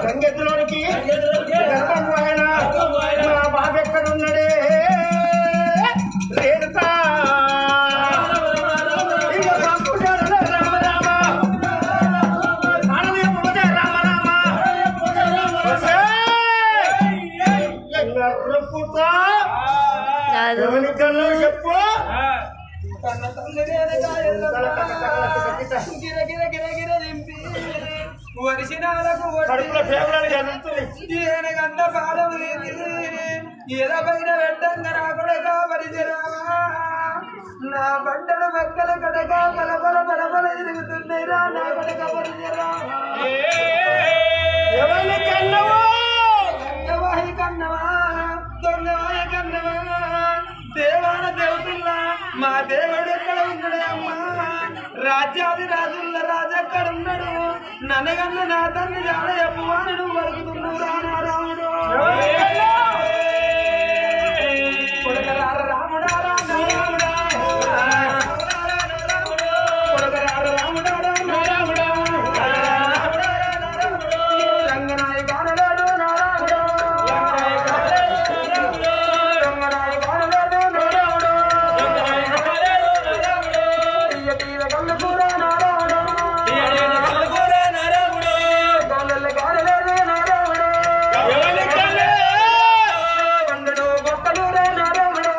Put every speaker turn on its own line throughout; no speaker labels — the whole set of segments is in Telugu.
గంగెద్దులోనికి గర్భం ఆయన మా బాబు ఎక్కడున్నాడే రేణుతా ఎవరికన్నా చెప్పు కడుపులో ఫేవరాలు చదువుతుంది
అంత బాధం ఎదపైన వెంటంగా నా కొడగా పరిచరావా నా బండలు మెక్కల కడక బలబల బలబల తిరుగుతున్నాయిరా నా కొడక పరిచరావా
ఎవరిని కన్నవా
దొంగవాయి కన్నవా దొంగవాయి కన్నవా దేవాన దేవతుల్లా మా దేవుడు ఎక్కడ ఉన్నాడు అమ్మా రాజ్యాది రాజుల రాజు ఎక్కడ ఉన్నాడు నన్నగన్న నా తల్లి జాడ ఎప్పువాను వరుకుతున్నాడు రాముడు కొడకరార రాముడా రాముడా కొడకరార రాముడా రాముడా రంగనాయ కానలేడు నారాముడు రంగనాయ కానలేడు నారాముడు తీయ కళ్ళు కూర నారాముడు గోళ్ళ కానలేడు నారాముడు పండుడు బొక్కలు నారాముడు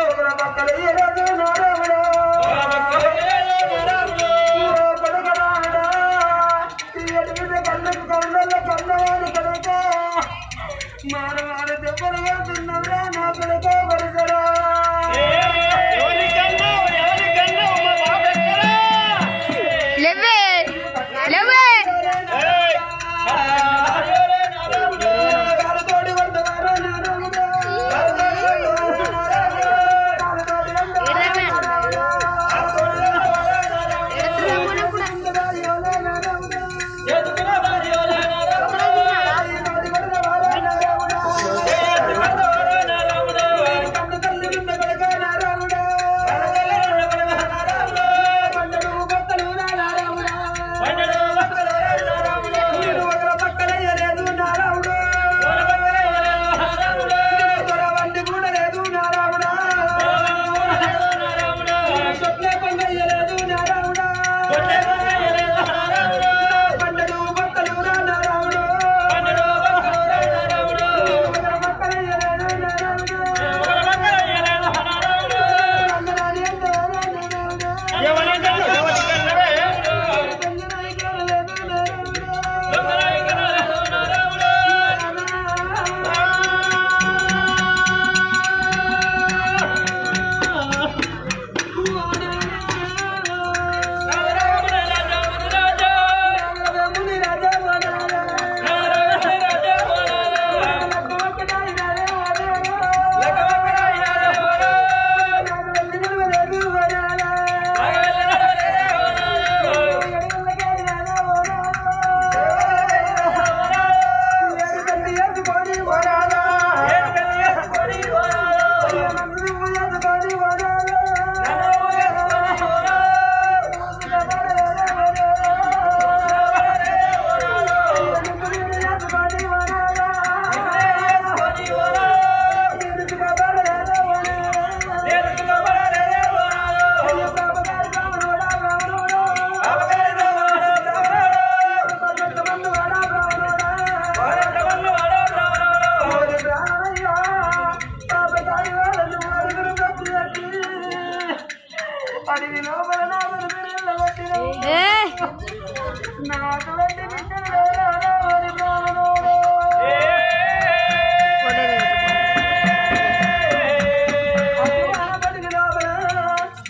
ఒకర బొక్కలు ఇయ్యలేదు నారాముడు కొడకరాముడా తీయటి కళ్ళకు కళ్ళ కళ్ళవాడు కనుక మానవాడు దెబ్బలు పడుతున్నవరా నా కొడుక వరుసరా
లేవే లేవే
కాలతోటి పడతారా నారాముడా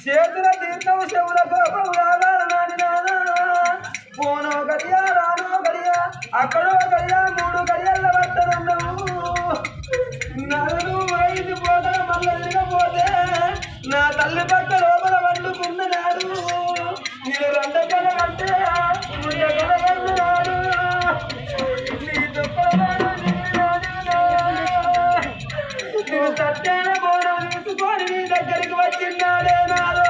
చేతుల తీర్థం చెవుల కోపం పోనో గడియా రానో గడియా అక్కడో గడియా 3 గడియల పట్టనున్నావు 4 5 పోత మళ్ళీ తినపోతే నా తల్లి పక్క లోపల వండుకున్నాడు నేను 2 కల అంటే 3 కల కన్నాడు నీ దుఃఖమాడు నువ్వు సత్యాన బోనం తీసుకొని నీ దగ్గరికి వచ్చిన్నాడే నాలో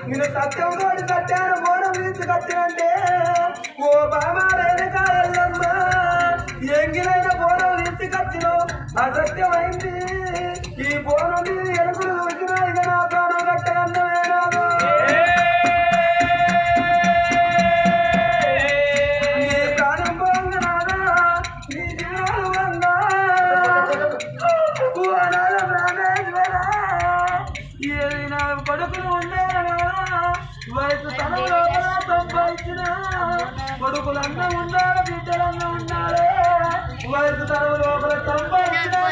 నేను సత్యంతో సత్యాన్ని బోనం తీసుకొచ్చినంటే ఓ బాబా రేణుకాయల్లమ్మ ఎంగిలైన బోనం తీసుకొచ్చిన అసత్యమైంది ఈ బోనం ఎలుగులు వచ్చినా ఇక నా ప్రాణం కట్టగన్నమే నాదు నీ ప్రాణం పోంగ నాదా నీ జీవనాలు వందా ఓ నాద ప్రాణేశ్వర ఏది నా కొడుకులు ఉండేనా వయసు తనలో సంపాదించిన కొడుకులన్న ఉండాలి బిడ్డలన్న ఉండాలి వయసు తన లోపల సంపాదించిన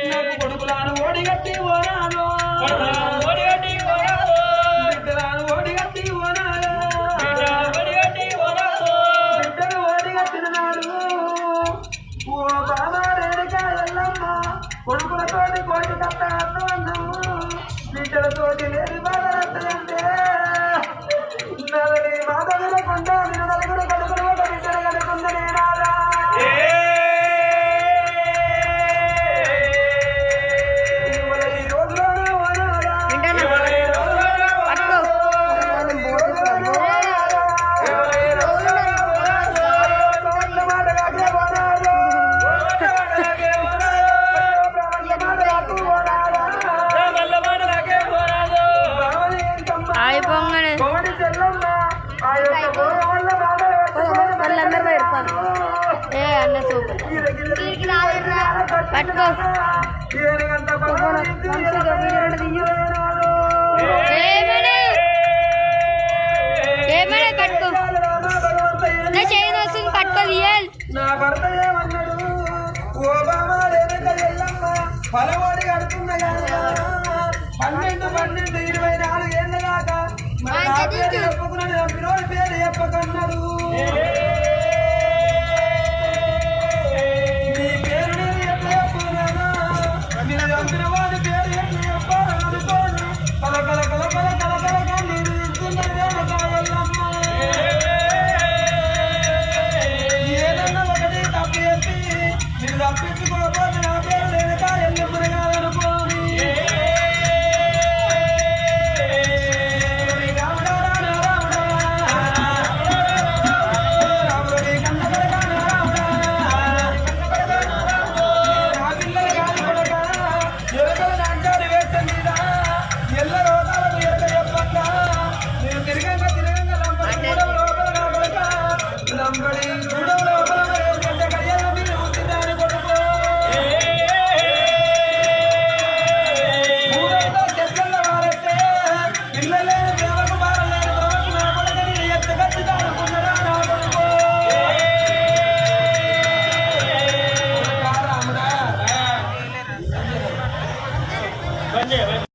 నాకు కొడుకులను ఓడిగట్టి ఓనాను బిడ్డలను ఓడిగట్టి ఓనాలు బిడ్డలు ఓడిగట్టిన నాడు ఓ బాబా రేణుకాయల్లమ్మ కొడుకులతోటి కోటి కట్ట అర్థమన్ను బిడ్డలతోటి లేని బాధ అంటే నలని మాత వినకుండా నేను నలుగురు కొడుకులు ఒక బిడ్డలు కనుకుందని రాదా ఈ రోజులోనే ఓనాలా
అయిపోగానే వాళ్ళందరూ పెడతాను ఏ అన్న సూపర్ పట్టుకో ఏమైనా కట్టుకో నా చేయి వస్తుంది కట్టుకో తీయాలి
నా భర్త ఏమన్నాడు ఓ బాబా రేణుకాయల్లమ్మ పలవాడి కడుతున్నా 12 24 ఏళ్ళ దాకా మరి నా పేరు చెప్పుకున్నాడు చంపినోడి పేరు చెప్పకన్నాడు నీ పేరు నేను ఎట్లా చెప్పుకున్నానా నేను చంపిన వాడి పేరు ఎట్లా చెప్పాలనుకోను కల కల కల కల కల కల నేను ఇస్తున్నాను రేణుకాయల్లమ్మ ఏదన్నా ఒకటి తప్పు చెప్పి నేను తప్పించు